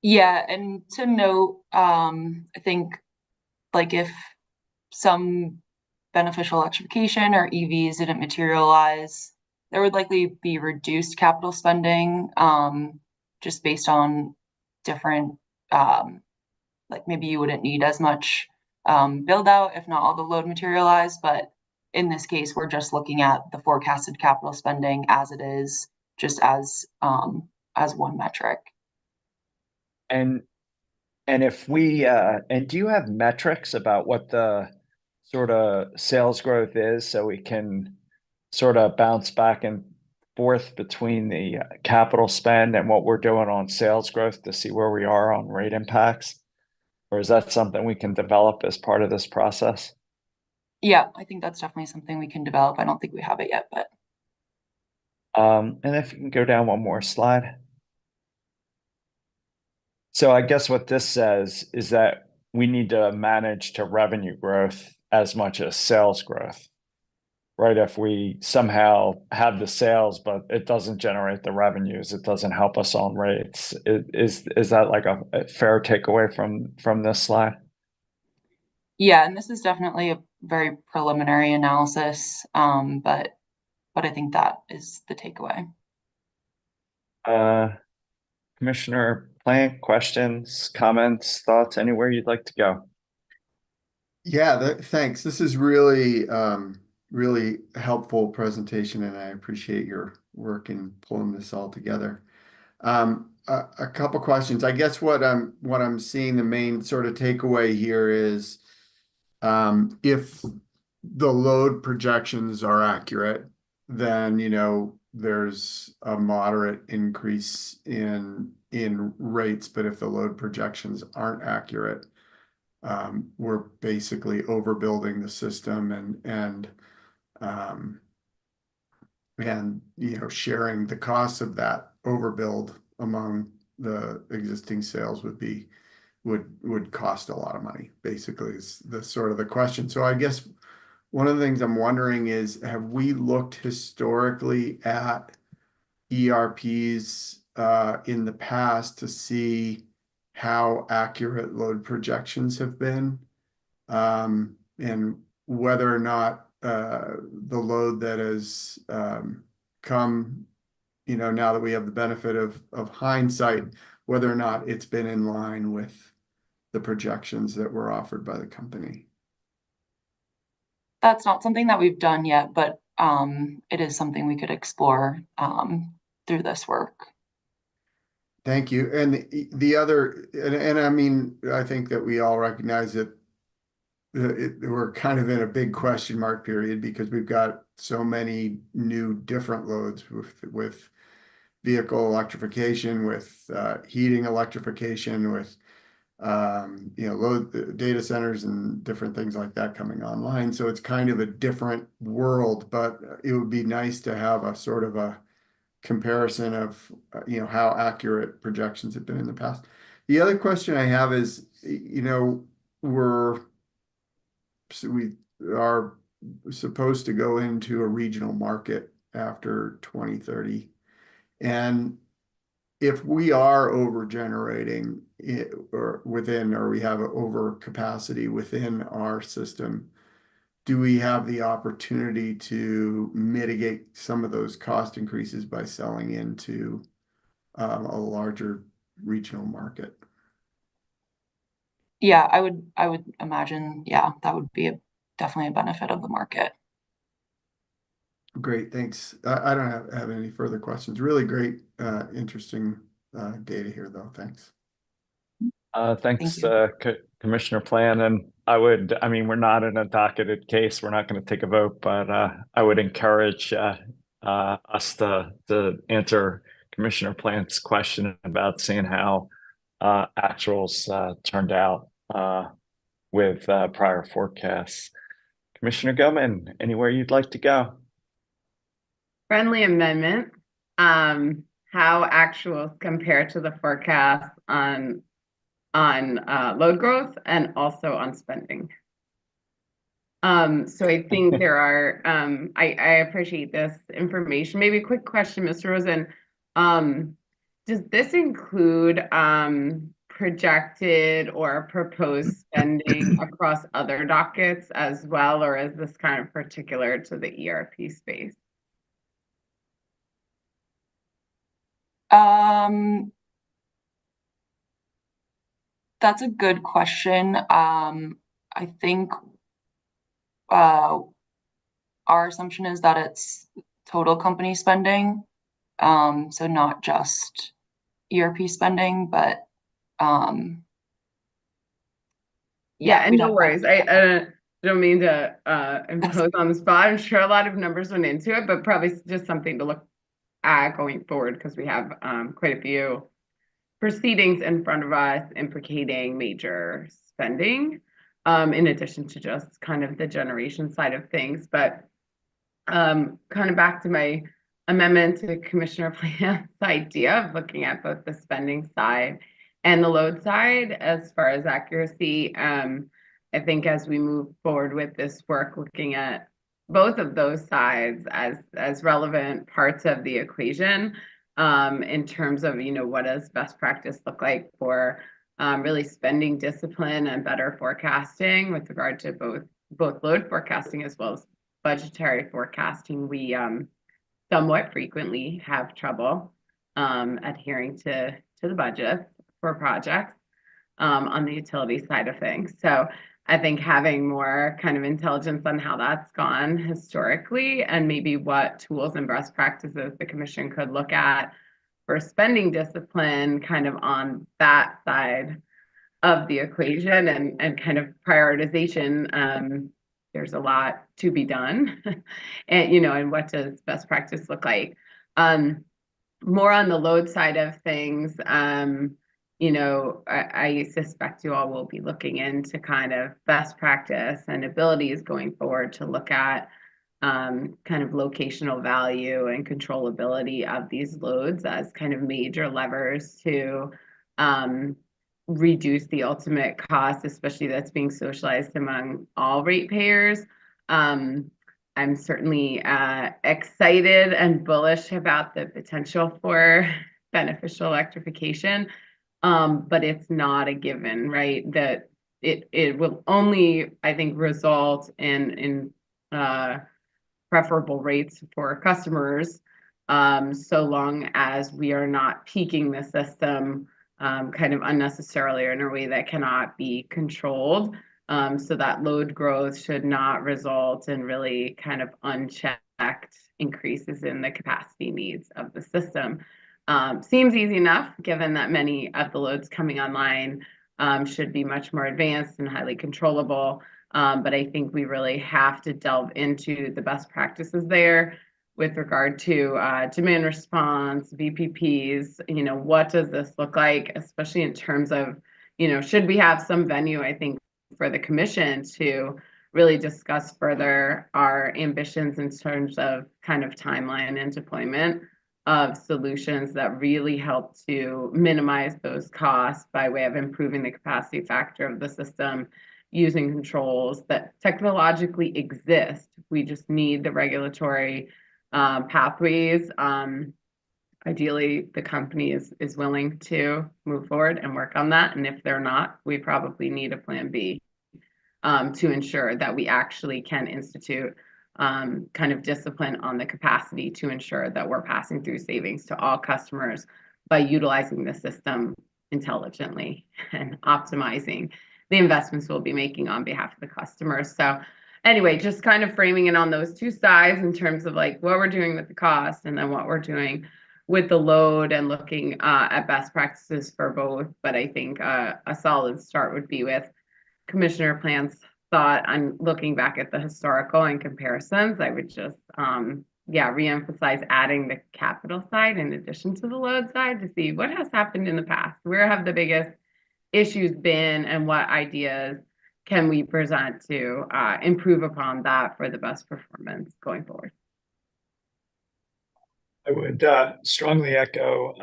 Speaker 11: Yeah, and to note, I think like if some beneficial electrification or EVs didn't materialize, there would likely be reduced capital spending, just based on different, like maybe you wouldn't need as much build out if not all the load materialized. But in this case, we're just looking at the forecasted capital spending as it is, just as one metric.
Speaker 1: And if we and do you have metrics about what the sort of sales growth is so we can sort of bounce back and forth between the capital spend and what we're doing on sales growth to see where we are on rate impacts? Or is that something we can develop as part of this process?
Speaker 11: Yeah, I think that's definitely something we can develop. I don't think we have it yet, but.
Speaker 1: And if you can go down one more slide. So I guess what this says is that we need to manage to revenue growth as much as sales growth. Right? If we somehow have the sales, but it doesn't generate the revenues, it doesn't help us on rates. Is that like a fair takeaway from this slide?
Speaker 11: Yeah, and this is definitely a very preliminary analysis, but I think that is the takeaway.
Speaker 1: Commissioner Plant, questions, comments, thoughts, anywhere you'd like to go?
Speaker 2: Yeah, thanks. This is really really helpful presentation, and I appreciate your work in pulling this all together. A couple questions. I guess what I'm seeing, the main sort of takeaway here is if the load projections are accurate, then there's a moderate increase in rates, but if the load projections aren't accurate, we're basically overbuilding the system and sharing the costs of that overbuild among the existing sales would cost a lot of money, basically, is the sort of the question. So I guess one of the things I'm wondering is, have we looked historically at ERPs in the past to see how accurate load projections have been, and whether or not the load that has come, now that we have the benefit of hindsight, whether or not it's been in line with the projections that were offered by the company?
Speaker 11: That's not something that we've done yet, but it is something we could explore through this work.
Speaker 2: Thank you. And the other, and I mean, I think that we all recognize that we're kind of in a big question mark period because we've got so many new different loads with vehicle electrification, with heating electrification, with load data centers and different things like that coming online. So it's kind of a different world, but it would be nice to have a sort of a comparison of how accurate projections have been in the past. The other question I have is, we are supposed to go into a regional market after 2030, and if we are over generating or we have an over capacity within our system, do we have the opportunity to mitigate some of those cost increases by selling into a larger regional market?
Speaker 11: Yeah, I would imagine, yeah, that would be definitely a benefit of the market.
Speaker 2: Great, thanks. I don't have any further questions. Really great, interesting data here, though. Thanks.
Speaker 1: Thanks,
Speaker 11: Thank
Speaker 1: Commissioner Plan. And I mean, we're not in a docketed case. We're not going to take a vote, but I would encourage us to answer Commissioner Plan's question about seeing how actuals turned out with prior forecasts. Commissioner Gilman, anywhere you'd like to go?
Speaker 3: Friendly amendment. How actuals compare to the forecast on load growth and also on spending. So I think there are, I appreciate this information. Maybe a quick question, Mr. Rosen. Does this include projected or proposed spending across other dockets as well, or is this kind of particular to the ERP space?
Speaker 11: That's a good question. I think our assumption is that it's total company spending, so not just ERP spending, but
Speaker 3: yeah, and no worries. I don't mean to impose on the spot. I'm sure a lot of numbers went into it, but probably just something to look at going forward because we have quite a few proceedings in front of us implicating major spending, in addition to just kind of the generation side of things. But kind of back to my amendment to Commissioner Plant's idea of looking at both the spending side and the load side as far as accuracy. I think as we move forward with this work, looking at both of those sides as relevant parts of the equation, in terms of, what does best practice look like for really spending discipline and better forecasting with regard to both load forecasting as well as budgetary forecasting. We somewhat frequently have trouble adhering to the budget for projects on the utility side of things. So I think having more kind of intelligence on how that's gone historically and maybe what tools and best practices the commission could look at for spending discipline kind of on that side of the equation and kind of prioritization. There's a lot to be done and what does best practice look like? More on the load side of things, I suspect you all will be looking into kind of best practice and abilities going forward to look at kind of locational value and controllability of these loads as kind of major levers to reduce the ultimate cost, especially that's being socialized among all ratepayers. I'm certainly excited and bullish about the potential for beneficial electrification, but it's not a given, right? That it will only, I think, result in preferable rates for customers, so long as we are not peaking the system kind of unnecessarily or in a way that cannot be controlled. So that load growth should not result in really kind of unchecked increases in the capacity needs of the system. Seems easy enough, given that many of the loads coming online should be much more advanced and highly controllable. But I think we really have to delve into the best practices there with regard to demand response, VPPs. What does this look like, especially in terms of, should we have some venue, I think, for the commission to really discuss further our ambitions in terms of kind of timeline and deployment of solutions that really help to minimize those costs by way of improving the capacity factor of the system using controls that technologically exist. We just need the regulatory pathways. Ideally, the company is willing to move forward and work on that. And if they're not, we probably need a plan B to ensure that we actually can institute kind of discipline on the capacity to ensure that we're passing through savings to all customers by utilizing the system intelligently and optimizing the investments we'll be making on behalf of the customers. So anyway, just kind of framing it on those two sides in terms of like what we're doing with the cost and then what we're doing with the load and looking at best practices for both. But I think a solid start would be with Commissioner Plant's thought on looking back at the historical and comparisons. I would just, reemphasize adding the capital side in addition to the load side to see what has happened in the past. Where have the biggest issues been and what ideas can we present to improve upon that for the best performance going forward?
Speaker 1: I would strongly echo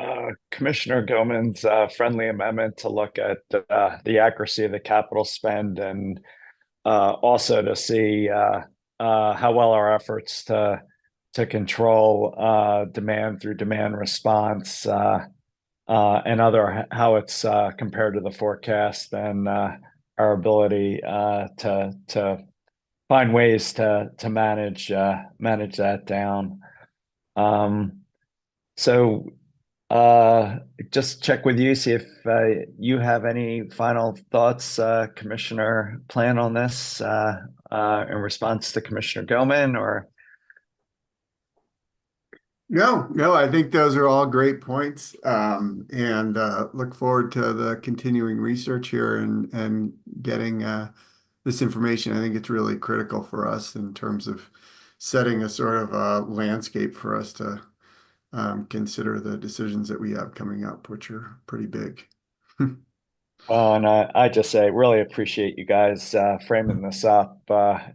Speaker 1: Commissioner Gomann's friendly amendment to look at the accuracy of the capital spend and also to see how well our efforts to control demand through demand response and how it's compared to the forecast and our ability to find ways to manage that down. So just check with you, see if you have any final thoughts, Commissioner Plant, on this in response to Commissioner Gomann, or?
Speaker 2: No, I think those are all great points. And look forward to the continuing research here and getting this information. I think it's really critical for us in terms of setting a sort of a landscape for us to consider the decisions that we have coming up, which are pretty big.
Speaker 1: Well, and I just say really appreciate you guys framing this up.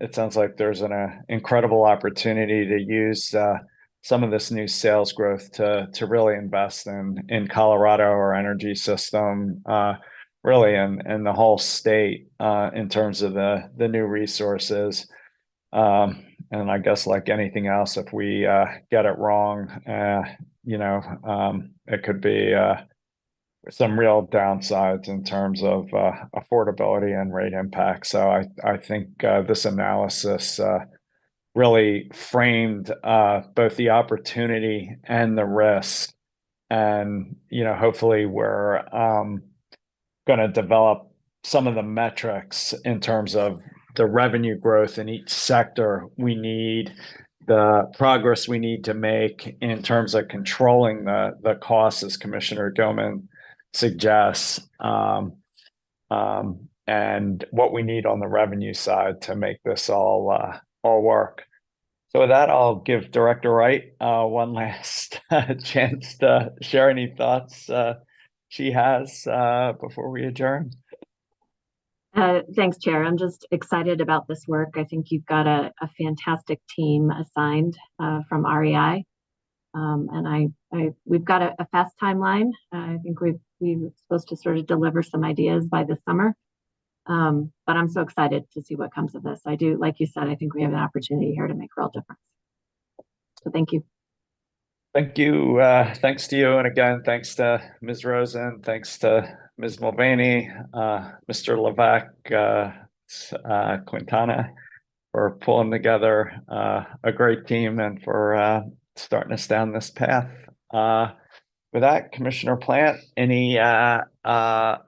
Speaker 1: It sounds like there's an incredible opportunity to use some of this new sales growth to really invest in Colorado, our energy system, really in the whole state, in terms of the new resources. And I guess like anything else, if we get it wrong, it could be some real downsides in terms of affordability and rate impact. So I think this analysis really framed both the opportunity and the risk. And, hopefully we're going to develop some of the metrics in terms of the revenue growth in each sector we need, the progress we need to make in terms of controlling the costs, as Commissioner Gilman suggests, and what we need on the revenue side to make this all work. So with that, I'll give Director Wright one last chance to share any thoughts she has before we adjourn.
Speaker 12: Thanks, Chair. I'm just excited about this work. I think you've got a fantastic team assigned from REI. And we've got a fast timeline. I think we're supposed to sort of deliver some ideas by this summer. But I'm so excited to see what comes of this. I do, like you said, I think we have an opportunity here to make a real difference. So thank you.
Speaker 1: Thank you. Thanks to you. And again, thanks to Ms. Rosen. Thanks to Ms. Mulvaney, Mr. Levesque, Quintana, for pulling together a great team and for starting us down this path. With that, Commissioner Plant, any final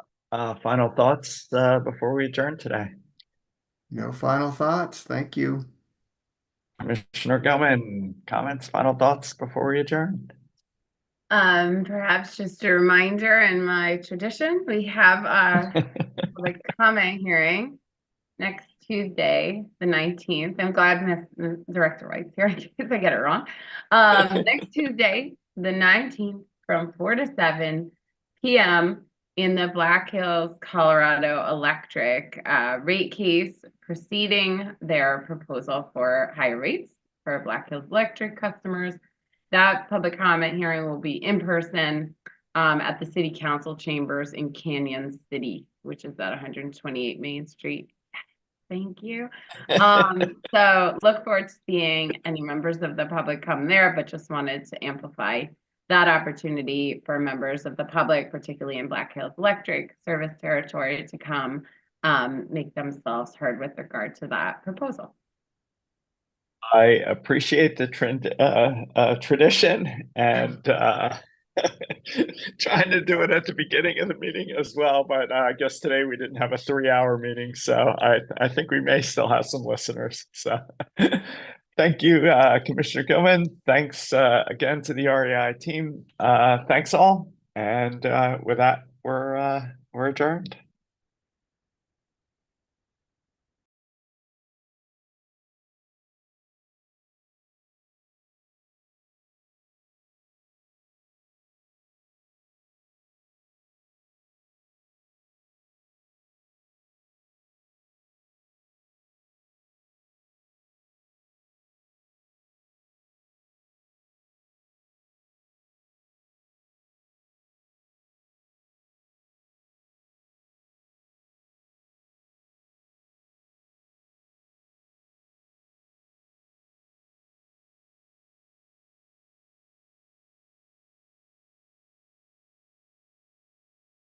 Speaker 1: thoughts before we adjourn today?
Speaker 2: No final thoughts. Thank you.
Speaker 1: Commissioner Gilman, comments, final thoughts before we adjourn?
Speaker 3: Perhaps just a reminder, in my tradition, we have a public comment hearing next Tuesday, the 19th. I'm glad Director White's here in case I get it wrong. Next Tuesday, the 19th, from 4 to 7 p.m. in the Black Hills, Colorado Electric rate case proceeding their proposal for higher rates for Black Hills Electric customers. That public comment hearing will be in person at the City Council chambers in Canyon City, which is at 128 Main Street. Thank you. So look forward to seeing any members of the public come there, but just wanted to amplify that opportunity for members of the public, particularly in Black Hills Electric service territory, to come make themselves heard with regard to that proposal.
Speaker 1: I appreciate the tradition and trying to do it at the beginning of the meeting as well, but I guess today we didn't have a 3-hour meeting, so I think we may still have some listeners. So thank you, Commissioner Gilman. Thanks again to the REI team. Thanks all, and with that, we're adjourned.